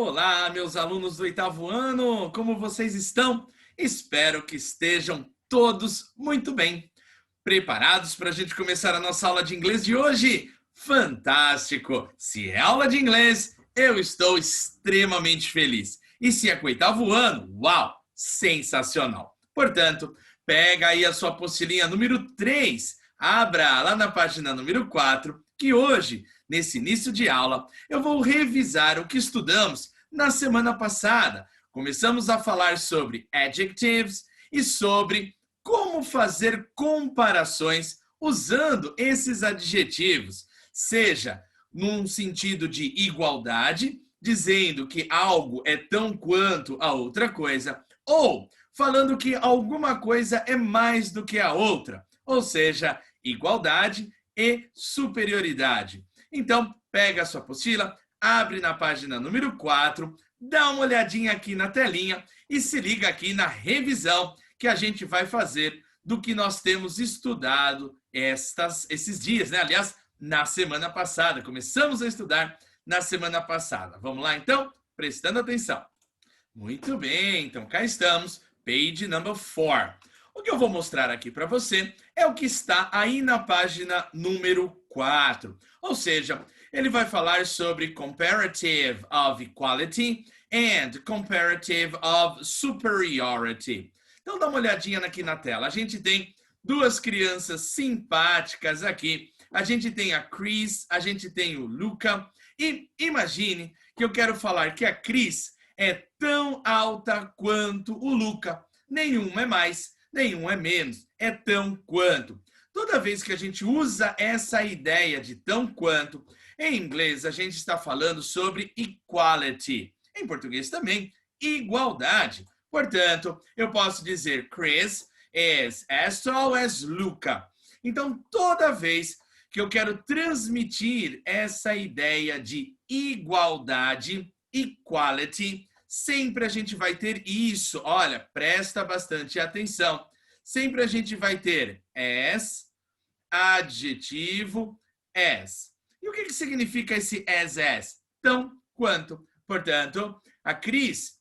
Olá, meus alunos do oitavo ano, como vocês estão? Espero que estejam todos muito bem. Preparados para a gente começar a nossa aula de inglês de hoje? Fantástico! Se é aula de inglês, eu estou extremamente feliz. E se é com o oitavo ano, uau! Sensacional! Portanto, pega aí a sua apostilinha número 3, abra lá na página número 4, que hoje, nesse início de aula, eu vou revisar o que estudamos na semana passada. Começamos a falar sobre adjectives e sobre como fazer comparações usando esses adjetivos, seja num sentido de igualdade, dizendo que algo é tão quanto a outra coisa, ou falando que alguma coisa é mais do que a outra, ou seja, igualdade e superioridade. Então, pega a sua apostila, abre na página número 4, dá uma olhadinha aqui na telinha e se liga aqui na revisão que a gente vai fazer do que nós temos estudado esses dias, né? Aliás, na semana passada. Começamos a estudar na semana passada. Vamos lá, então? Prestando atenção. Muito bem, então cá estamos, page number 4. O que eu vou mostrar aqui para você é o que está aí na página número 4. Ou seja, ele vai falar sobre comparative of equality and comparative of superiority. Então dá uma olhadinha aqui na tela. A gente tem duas crianças simpáticas aqui. A gente tem a Chris, a gente tem o Luca. E imagine que eu quero falar que a Chris é tão alta quanto o Luca. Nenhum é mais, nenhum é menos. É tão quanto. Toda vez que a gente usa essa ideia de tão quanto, em inglês a gente está falando sobre equality. Em português também, igualdade. Portanto, eu posso dizer Chris is as tall as Luca. Então, toda vez que eu quero transmitir essa ideia de igualdade, equality, sempre a gente vai ter isso. Olha, presta bastante atenção. Sempre a gente vai ter as, adjetivo, as. E o que significa esse as? Tão quanto. Portanto, a Cris,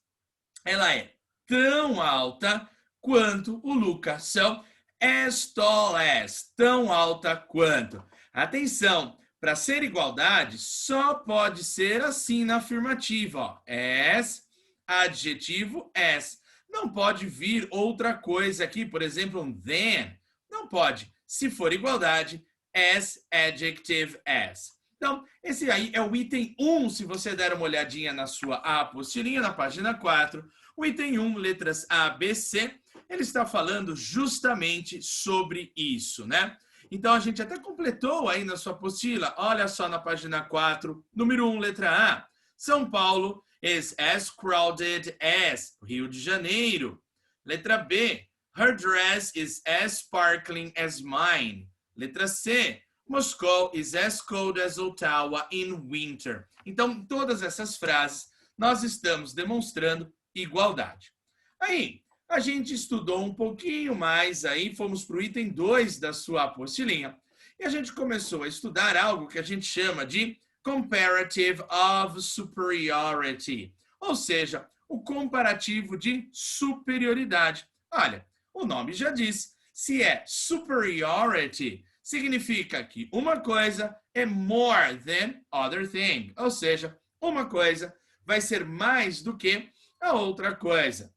ela é tão alta quanto o Luca. So, as tall as, tão alta quanto. Atenção, para ser igualdade, só pode ser assim na afirmativa. Ó. As, adjetivo, as. Não pode vir outra coisa aqui, por exemplo, um than. Não pode. Se for igualdade, as, adjective, as. Então, esse aí é o item 1, se você der uma olhadinha na sua apostilinha, na página 4. O item 1, letras A, B, C, ele está falando justamente sobre isso, né? Então, a gente até completou aí na sua apostila, olha só na página 4, número 1, letra A. São Paulo is as crowded as Rio de Janeiro. Letra B, her dress is as sparkling as mine. Letra C, Moscow is as cold as Ottawa in winter. Então, todas essas frases, nós estamos demonstrando igualdade. Aí, a gente estudou um pouquinho mais, aí fomos para o item 2 da sua apostilinha, e a gente começou a estudar algo que a gente chama de comparative of superiority, ou seja, o comparativo de superioridade. Olha, o nome já diz, se é superiority, significa que uma coisa é more than other thing, ou seja, uma coisa vai ser mais do que a outra coisa.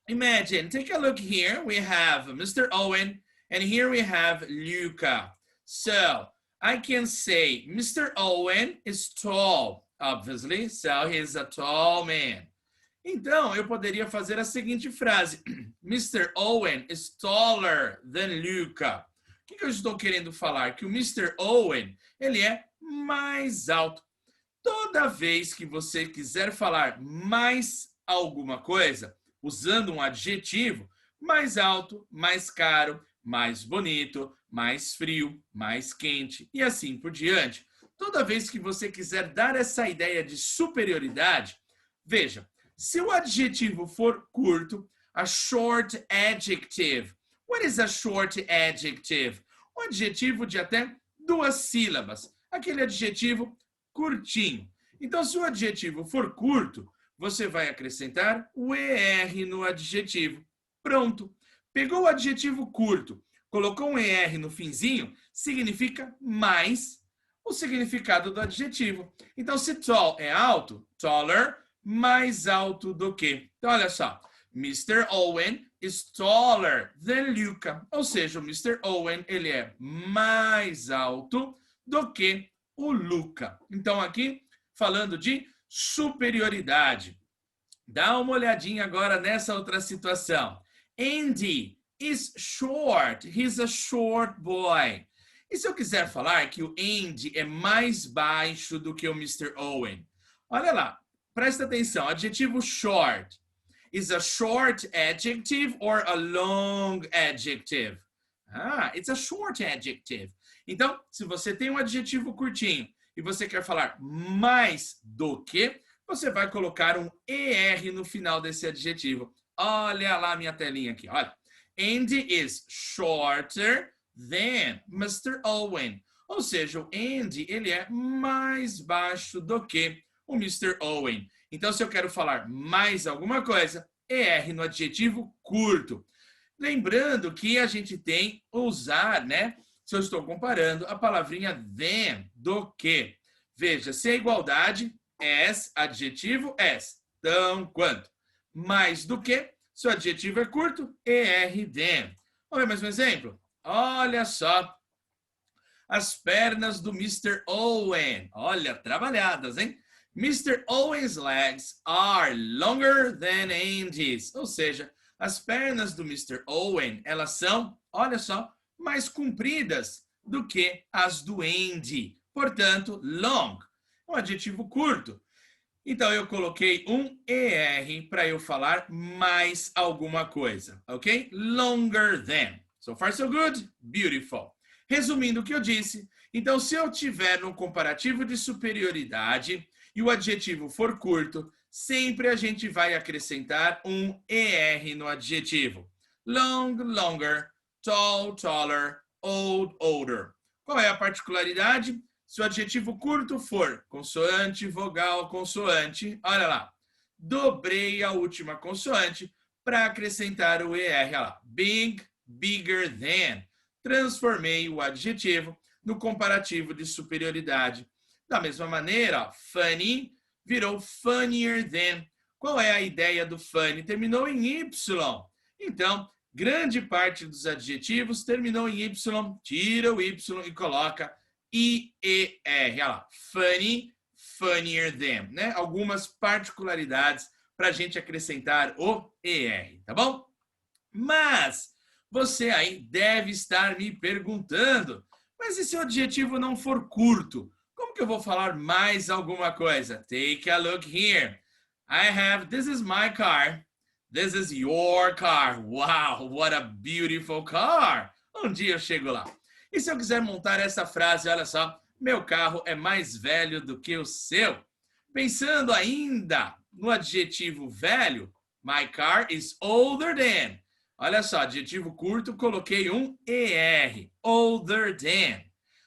Imagine, take a look here. We have Mr. Owen, and here we have Luca. So, I can say Mr. Owen is tall, obviously, so he's a tall man. Então, eu poderia fazer a seguinte frase. Mr. Owen is taller than Luca. O que eu estou querendo falar? Que o Mr. Owen, ele é mais alto. Toda vez que você quiser falar mais alguma coisa, usando um adjetivo, mais alto, mais caro, mais bonito, mais frio, mais quente e assim por diante. Toda vez que você quiser dar essa ideia de superioridade, veja, se o adjetivo for curto, a short adjective. What is a short adjective? Um adjetivo de até 2 sílabas. Aquele adjetivo curtinho. Então, se o adjetivo for curto, você vai acrescentar o ER no adjetivo. Pronto. Pegou o adjetivo curto, colocou um ER no finzinho, significa mais o significado do adjetivo. Então, se tall é alto, taller, mais alto do que. Então, olha só. Mr. Owen is taller than Luca. Ou seja, o Mr. Owen ele é mais alto do que o Luca. Então, aqui, falando de superioridade. Dá uma olhadinha agora nessa outra situação. Andy is short. He's a short boy. E se eu quiser falar que o Andy é mais baixo do que o Mr. Owen? Olha lá, presta atenção. Adjetivo short. Is a short adjective or a long adjective? It's a short adjective. Então, se você tem um adjetivo curtinho e você quer falar mais do que, você vai colocar um ER no final desse adjetivo. Olha lá minha telinha aqui, olha. Andy is shorter than Mr. Owen. Ou seja, o Andy ele é mais baixo do que o Mr. Owen. Então, se eu quero falar mais alguma coisa, ER no adjetivo curto. Lembrando que a gente tem usar, né? Se eu estou comparando a palavrinha than, do que. Veja, se é igualdade, as, adjetivo, as. Tão, quanto. Mais do que, se o adjetivo é curto, ER, than. Vamos ver mais um exemplo? Olha só. As pernas do Mr. Owen. Olha, trabalhadas, hein? Mr. Owen's legs are longer than Andy's. Ou seja, as pernas do Mr. Owen, elas são, olha só, mais compridas do que as do Andy. Portanto, long, um adjetivo curto. Então, eu coloquei um ER para eu falar mais alguma coisa, ok? Longer than. So far, so good? Beautiful. Resumindo o que eu disse, então, se eu tiver no comparativo de superioridade e o adjetivo for curto, sempre a gente vai acrescentar um ER no adjetivo. Long, longer, tall, taller, old, older. Qual é a particularidade? Se o adjetivo curto for consoante, vogal, consoante, olha lá, dobrei a última consoante para acrescentar o ER. Olha lá, big, bigger than. Transformei o adjetivo no comparativo de superioridade. Da mesma maneira, funny virou funnier than. Qual é a ideia do funny? Terminou em Y. Então, grande parte dos adjetivos terminou em Y, tira o Y e coloca IER. Olha lá, funny, funnier than. Né? Algumas particularidades para a gente acrescentar o ER, tá bom? Mas você aí deve estar me perguntando, mas e se o adjetivo não for curto? Como que eu vou falar mais alguma coisa? Take a look here. This is my car. This is your car. Wow, what a beautiful car. Um dia eu chego lá. E se eu quiser montar essa frase, olha só, meu carro é mais velho do que o seu. Pensando ainda no adjetivo velho, my car is older than. Olha só, adjetivo curto, coloquei um ER, older than.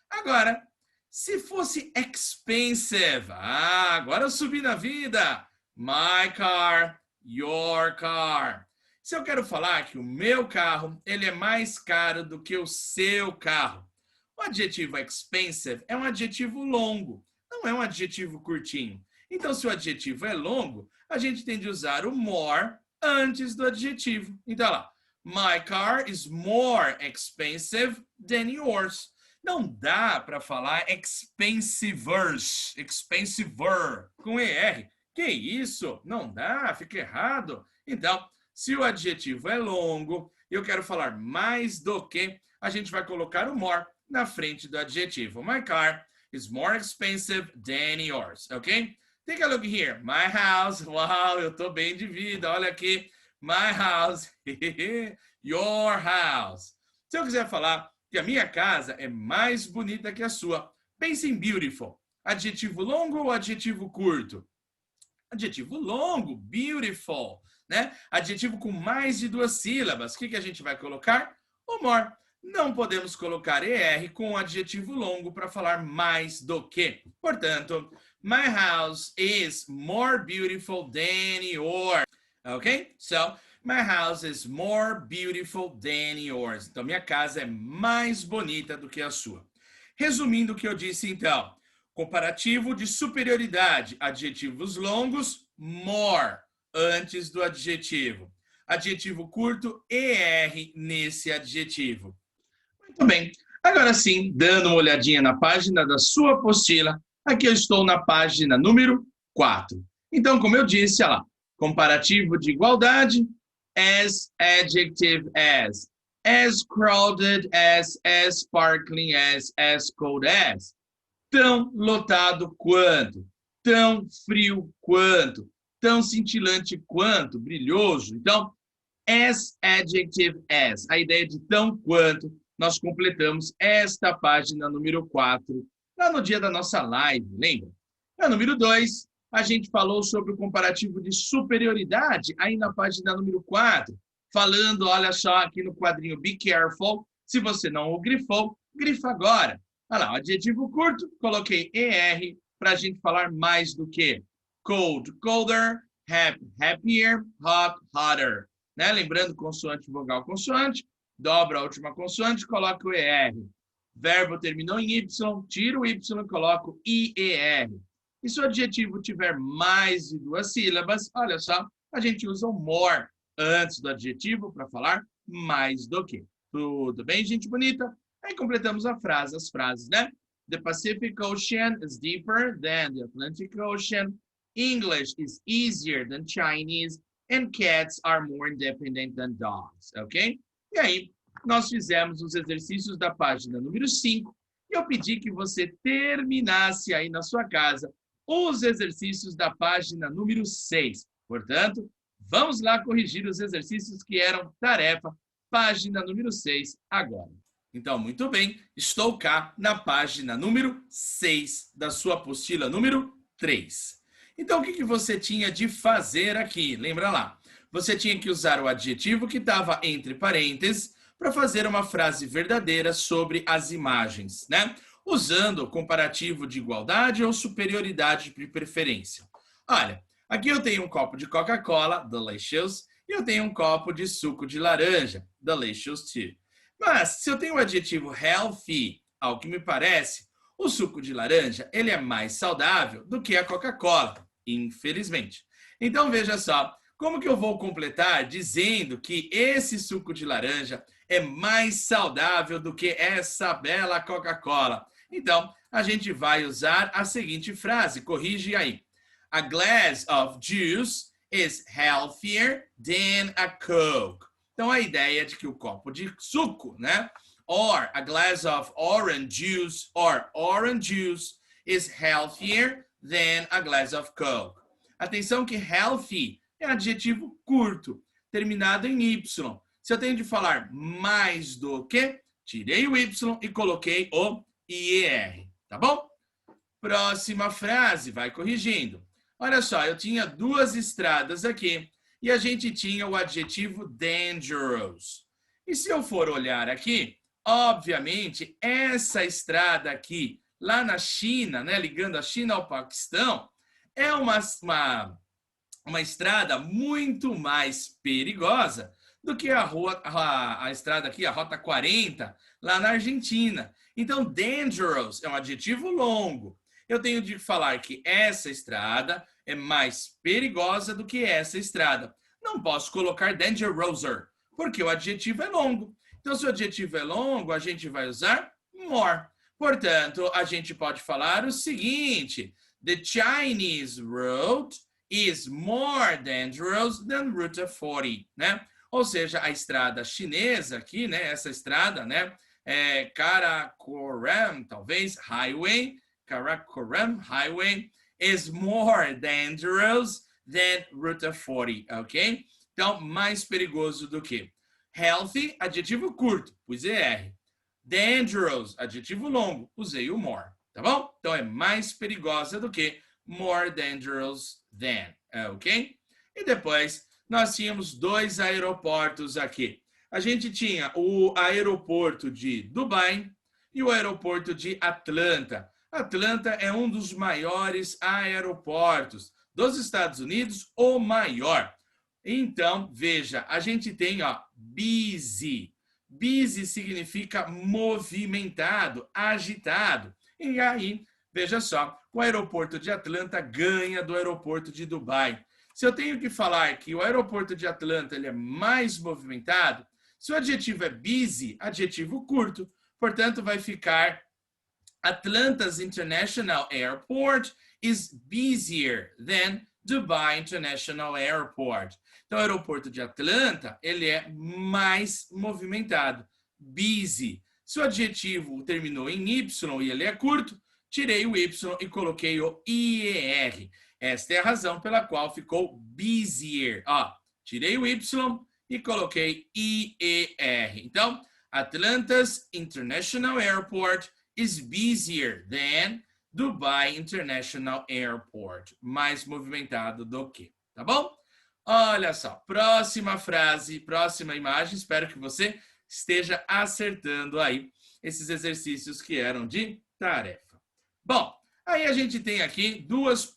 Agora, se fosse expensive, agora eu subi na vida. My car, your car. Se eu quero falar que o meu carro ele é mais caro do que o seu carro, o adjetivo expensive é um adjetivo longo, não é um adjetivo curtinho. Então, se o adjetivo é longo, a gente tem de usar o more antes do adjetivo. Então, lá, my car is more expensive than yours. Não dá para falar expensiver com ER. Que isso? Não dá, fica errado. Então, se o adjetivo é longo, eu quero falar mais do que, a gente vai colocar o more na frente do adjetivo. My car is more expensive than yours, ok? Take a look here. My house. Uau, eu tô bem de vida. Olha aqui. My house. Your house. Se eu quiser falar que a minha casa é mais bonita que a sua, pense em beautiful. Adjetivo longo ou adjetivo curto? Adjetivo longo, beautiful, né? Adjetivo com mais de 2 sílabas. O que a gente vai colocar? O more. Não podemos colocar ER com um adjetivo longo para falar mais do que. Portanto, My house is more beautiful than yours. Okay? So, my house is more beautiful than yours. Então, minha casa é mais bonita do que a sua. Resumindo o que eu disse, então. Comparativo de superioridade. Adjetivos longos, more, antes do adjetivo. Adjetivo curto, ER nesse adjetivo. Muito bem. Agora sim, dando uma olhadinha na página da sua apostila, aqui eu estou na página número 4. Então, como eu disse, olha lá, comparativo de igualdade, as, adjective as crowded as sparkling as cold as. Tão lotado quanto, tão frio quanto, tão cintilante quanto, brilhoso. Então, as, adjective as. A ideia de tão quanto, nós completamos esta página número 4, lá no dia da nossa live, lembra? Na número 2, a gente falou sobre o comparativo de superioridade, aí na página número 4, falando, olha só, aqui no quadrinho Be Careful, se você não o grifou, grifa agora. Olha lá, o adjetivo curto, coloquei ER para a gente falar mais do que cold, colder, happy, happier, hot, hotter. Né? Lembrando, consoante, vogal, consoante, dobra a última consoante, coloca o ER. Verbo terminou em Y, tiro o Y, coloco IER. E se o adjetivo tiver mais de 2 sílabas, olha só, a gente usa o more antes do adjetivo para falar mais do que. Tudo bem, gente bonita? Aí completamos a frase, as frases, né? The Pacific Ocean is deeper than the Atlantic Ocean. English is easier than Chinese. And cats are more independent than dogs, ok? E aí, nós fizemos os exercícios da página número 5 e eu pedi que você terminasse aí na sua casa os exercícios da página número 6. Portanto, vamos lá corrigir os exercícios que eram tarefa, página número 6 agora. Então, muito bem, estou cá na página número 6 da sua apostila número 3. Então, o que você tinha de fazer aqui? Lembra lá, você tinha que usar o adjetivo que estava entre parênteses para fazer uma frase verdadeira sobre as imagens, né? Usando o comparativo de igualdade ou superioridade de preferência. Olha, aqui eu tenho um copo de Coca-Cola, delicious, e eu tenho um copo de suco de laranja, delicious too. Mas, se eu tenho o adjetivo healthy, ao que me parece, o suco de laranja ele é mais saudável do que a Coca-Cola, infelizmente. Então, veja só, como que eu vou completar dizendo que esse suco de laranja é mais saudável do que essa bela Coca-Cola? Então, a gente vai usar a seguinte frase, corrige aí. A glass of juice is healthier than a Coke. Então, a ideia de que o copo de suco, né? Or a glass of orange juice is healthier than a glass of Coke. Atenção que healthy é adjetivo curto, terminado em Y. Se eu tenho de falar mais do que, tirei o Y e coloquei o IER, tá bom? Próxima frase, vai corrigindo. Olha só, eu tinha 2 estradas aqui e a gente tinha o adjetivo dangerous. E se eu for olhar aqui, obviamente, essa estrada aqui, lá na China, né, ligando a China ao Paquistão, é uma estrada muito mais perigosa do que a estrada aqui, a Rota 40, lá na Argentina. Então, dangerous é um adjetivo longo. Eu tenho de falar que essa estrada é mais perigosa do que essa estrada. Não posso colocar dangerouser, porque o adjetivo é longo. Então, se o adjetivo é longo, a gente vai usar more. Portanto, a gente pode falar o seguinte: The Chinese road is more dangerous than Route 40, né? Ou seja, a estrada chinesa aqui, né? Essa estrada, né? Karakoram, talvez, Highway, Karakoram Highway is more dangerous than Route 40, ok? Então, mais perigoso do que. Healthy, adjetivo curto, pus ER. Dangerous, adjetivo longo, usei o more, tá bom? Então, é mais perigosa do que more dangerous than, ok? E depois, nós tínhamos 2 aeroportos aqui. A gente tinha o aeroporto de Dubai e o aeroporto de Atlanta. Atlanta é um dos maiores aeroportos dos Estados Unidos, o maior. Então, veja, a gente tem, ó, busy. Busy significa movimentado, agitado. E aí, veja só, o aeroporto de Atlanta ganha do aeroporto de Dubai. Se eu tenho que falar que o aeroporto de Atlanta ele é mais movimentado, se o adjetivo é busy, adjetivo curto, portanto, vai ficar Atlanta's International Airport is busier than Dubai International Airport. Então, o aeroporto de Atlanta, ele é mais movimentado, busy. Se o adjetivo terminou em Y e ele é curto, tirei o Y e coloquei o IER. Esta é a razão pela qual ficou busier. Ó, tirei o Y e coloquei IER. Então, Atlanta's International Airport is busier than Dubai International Airport. Mais movimentado do que, tá bom? Olha só, próxima frase, próxima imagem. Espero que você esteja acertando aí esses exercícios que eram de tarefa. Bom, aí a gente tem aqui duas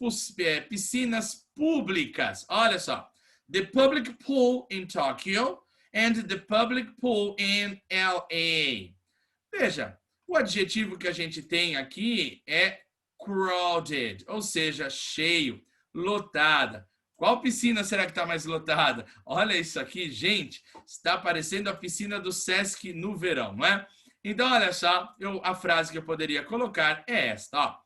piscinas públicas. Olha só, the public pool in Tokyo and the public pool in LA. Veja, o adjetivo que a gente tem aqui é crowded, ou seja, cheio, lotada. Qual piscina será que está mais lotada? Olha isso aqui, gente, está parecendo a piscina do Sesc no verão, não é? Então, olha só, a frase que eu poderia colocar é esta, ó.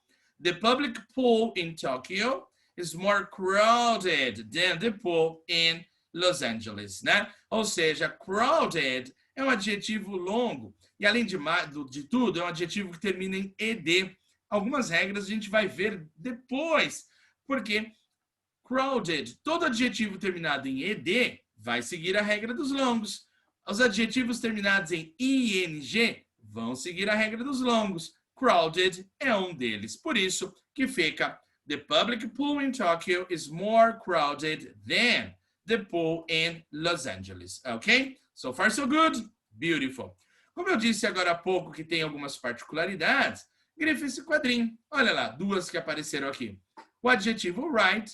The public pool in Tokyo is more crowded than the pool in Los Angeles, né? Ou seja, crowded é um adjetivo longo e, além de tudo, é um adjetivo que termina em ed. Algumas regras a gente vai ver depois, porque crowded, todo adjetivo terminado em ed vai seguir a regra dos longos. Os adjetivos terminados em ing vão seguir a regra dos longos. Crowded é um deles. Por isso que fica the public pool in Tokyo is more crowded than the pool in Los Angeles. Ok? So far so good? Beautiful. Como eu disse agora há pouco que tem algumas particularidades, grife esse quadrinho. Olha lá, duas que apareceram aqui. O adjetivo right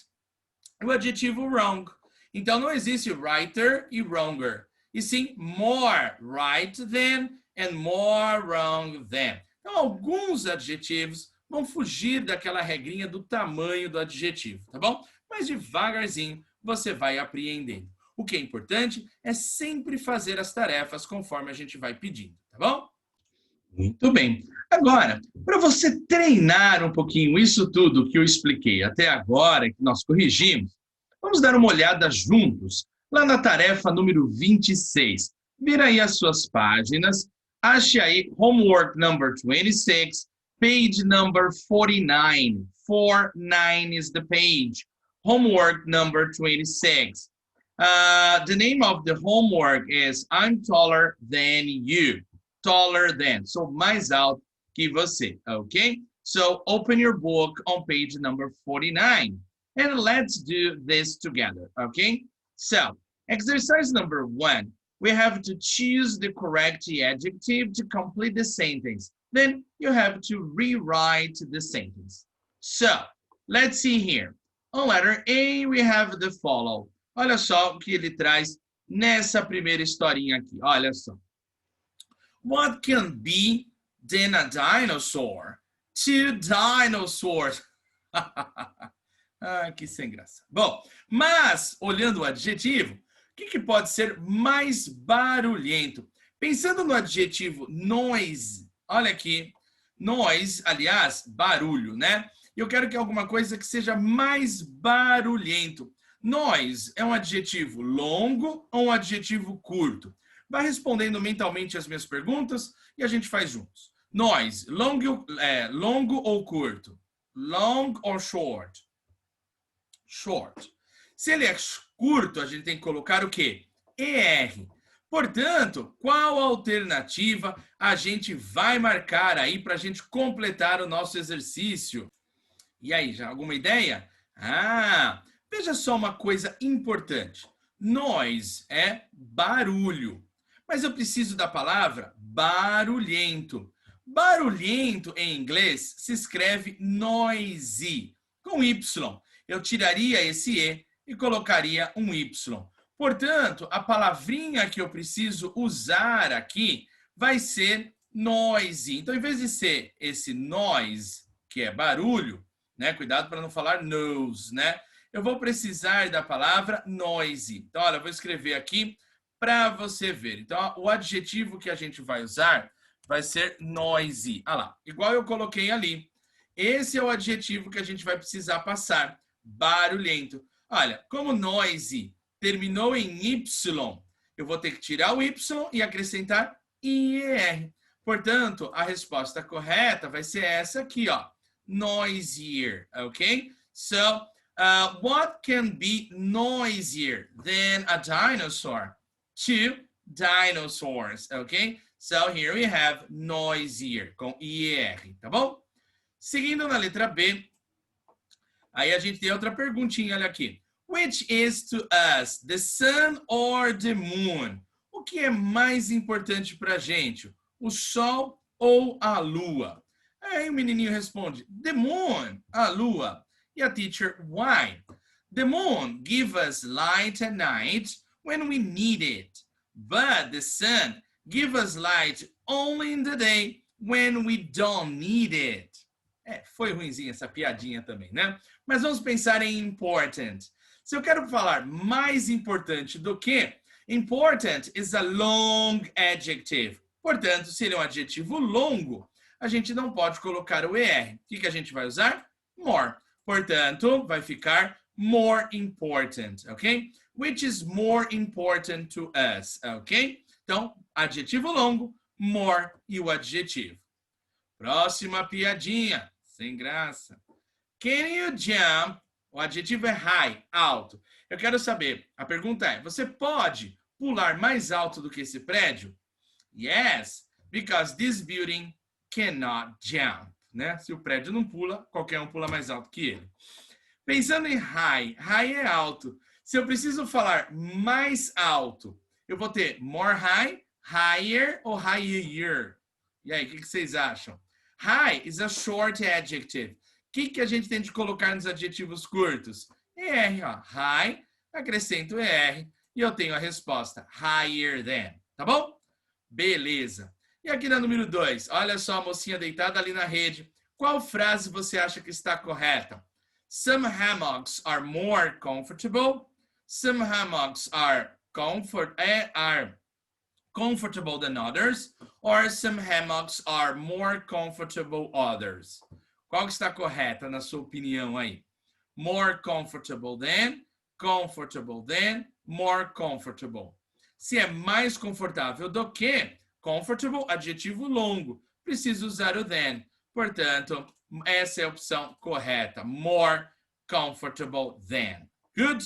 e o adjetivo wrong. Então não existe writer e wronger, e sim more right than and more wrong than. Então alguns adjetivos vão fugir daquela regrinha do tamanho do adjetivo, tá bom? Mas devagarzinho você vai apreendendo. O que é importante é sempre fazer as tarefas conforme a gente vai pedindo, tá bom? Muito bem. Agora, para você treinar um pouquinho isso tudo que eu expliquei até agora, que nós corrigimos, vamos dar uma olhada juntos lá na tarefa número 26. Vira aí as suas páginas, ache aí homework number 26, page number 49. 49 is the page. Homework number 26. The name of the homework is I'm taller than you. Taller than. So, mais alto que você, okay? So, open your book on page number 49. And let's do this together, okay? So, exercise number 1. We have to choose the correct adjective to complete the sentence. Then you have to rewrite the sentence. So, let's see here. On letter A, we have the follow. Olha só o que ele traz nessa primeira historinha aqui. Olha só. What can be than a dinosaur? Two dinosaurs. Ah, que sem graça. Bom, mas, olhando o adjetivo, o que pode ser mais barulhento? Pensando no adjetivo noise, olha aqui, noise, aliás, barulho, né? Eu quero que alguma coisa que seja mais barulhento. Noise é um adjetivo longo ou um adjetivo curto? Vai respondendo mentalmente as minhas perguntas e a gente faz juntos. Noise, longo ou curto? Long or short? Short. Se ele é curto, a gente tem que colocar o quê? ER. Portanto, qual alternativa a gente vai marcar aí para a gente completar o nosso exercício? E aí, já alguma ideia? Veja só uma coisa importante. Noise é barulho. Mas eu preciso da palavra barulhento. Barulhento em inglês se escreve noisy, com Y. Eu tiraria esse E e colocaria um Y. Portanto, a palavrinha que eu preciso usar aqui vai ser noisy. Então, em vez de ser esse noise, que é barulho, né? Cuidado para não falar nose, né? Eu vou precisar da palavra noisy. Então, olha, eu vou escrever aqui para você ver. Então, o adjetivo que a gente vai usar vai ser noisy. Ah lá, igual eu coloquei ali. Esse é o adjetivo que a gente vai precisar passar. Barulhento. Olha, como noisy terminou em Y, eu vou ter que tirar o Y e acrescentar IER. Portanto, a resposta correta vai ser essa aqui, ó. Noisier, ok? So, what can be noisier than a dinosaur? Two dinosaurs, ok? So, here we have noisier, com IER, tá bom? Seguindo na letra B, aí a gente tem outra perguntinha, olha aqui. Which is to us, the sun or the moon? O que é mais importante para a gente? O sol ou a lua? Aí o menininho responde, the moon, a lua. E a teacher, why? The moon gives us light at night when we need it. But the sun gives us light only in the day when we don't need it. Foi ruimzinha essa piadinha também, né? Mas vamos pensar em important. Se eu quero falar mais importante do que, important is a long adjective. Portanto, se ele é um adjetivo longo, a gente não pode colocar o ER. O que a gente vai usar? More. Portanto, vai ficar more important, ok? Which is more important to us, ok? Então, adjetivo longo, more e o adjetivo. Próxima piadinha, sem graça. Can you jump? O adjetivo é high, alto. Eu quero saber, a pergunta é, você pode pular mais alto do que esse prédio? Yes, because this building cannot jump. Né? Se o prédio não pula, qualquer um pula mais alto que ele. Pensando em high, high é alto. Se eu preciso falar mais alto, eu vou ter more high, higher ou higher? E aí, o que vocês acham? High is a short adjective. O que a gente tem de colocar nos adjetivos curtos? ER, ó. High, acrescento ER e eu tenho a resposta higher than. Tá bom? Beleza. E aqui na número 2, olha só a mocinha deitada ali na rede. Qual frase você acha que está correta? Some hammocks are more comfortable. Some hammocks are comfortable than others. Or some hammocks are more comfortable others. Qual que está correta na sua opinião aí? More comfortable than, more comfortable. Se é mais confortável do que, comfortable, adjetivo longo. Preciso usar o than. Portanto, essa é a opção correta. More comfortable than. Good?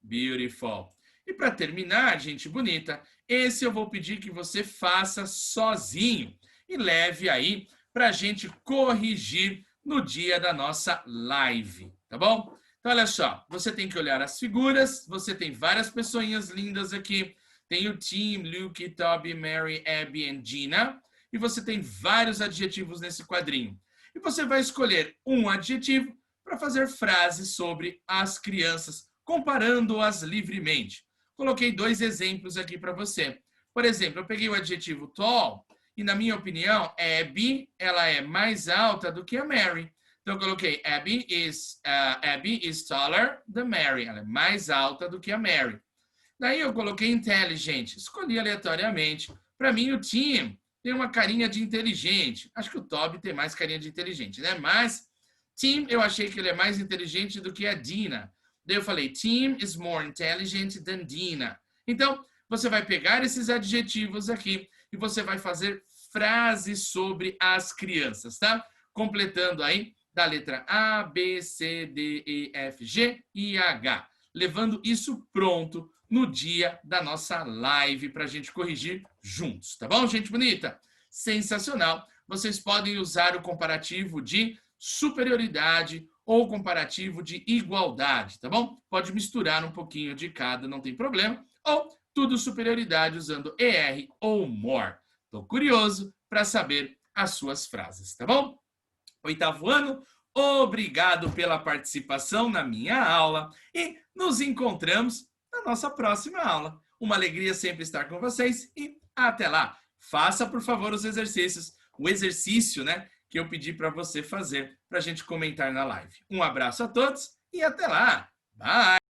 Beautiful. E para terminar, gente bonita, esse eu vou pedir que você faça sozinho e leve aí para a gente corrigir no dia da nossa live, tá bom? Então, olha só, você tem que olhar as figuras, você tem várias pessoinhas lindas aqui, tem o Tim, Luke, Toby, Mary, Abby e Gina, e você tem vários adjetivos nesse quadrinho. E você vai escolher um adjetivo para fazer frases sobre as crianças, comparando-as livremente. Coloquei 2 exemplos aqui para você. Por exemplo, eu peguei o adjetivo tall, e na minha opinião, Abby, ela é mais alta do que a Mary. Então, eu coloquei Abby is taller than Mary. Ela é mais alta do que a Mary. Daí eu coloquei intelligent. Escolhi aleatoriamente. Para mim, o Tim tem uma carinha de inteligente. Acho que o Toby tem mais carinha de inteligente, né? Mas Tim, eu achei que ele é mais inteligente do que a Dina. Daí eu falei, Tim is more intelligent than Dina. Então, você vai pegar esses adjetivos aqui e você vai fazer frases sobre as crianças, tá? Completando aí da letra A, B, C, D, E, F, G e H. Levando isso pronto no dia da nossa live para a gente corrigir juntos, tá bom, gente bonita? Sensacional! Vocês podem usar o comparativo de superioridade ou comparativo de igualdade, tá bom? Pode misturar um pouquinho de cada, não tem problema. Ou tudo superioridade usando ER ou more. Estou curioso para saber as suas frases, tá bom? Oitavo ano, obrigado pela participação na minha aula e nos encontramos na nossa próxima aula. Uma alegria sempre estar com vocês e até lá. Faça, por favor, os exercícios, o exercício, né, que eu pedi para você fazer, para a gente comentar na live. Um abraço a todos e até lá. Bye!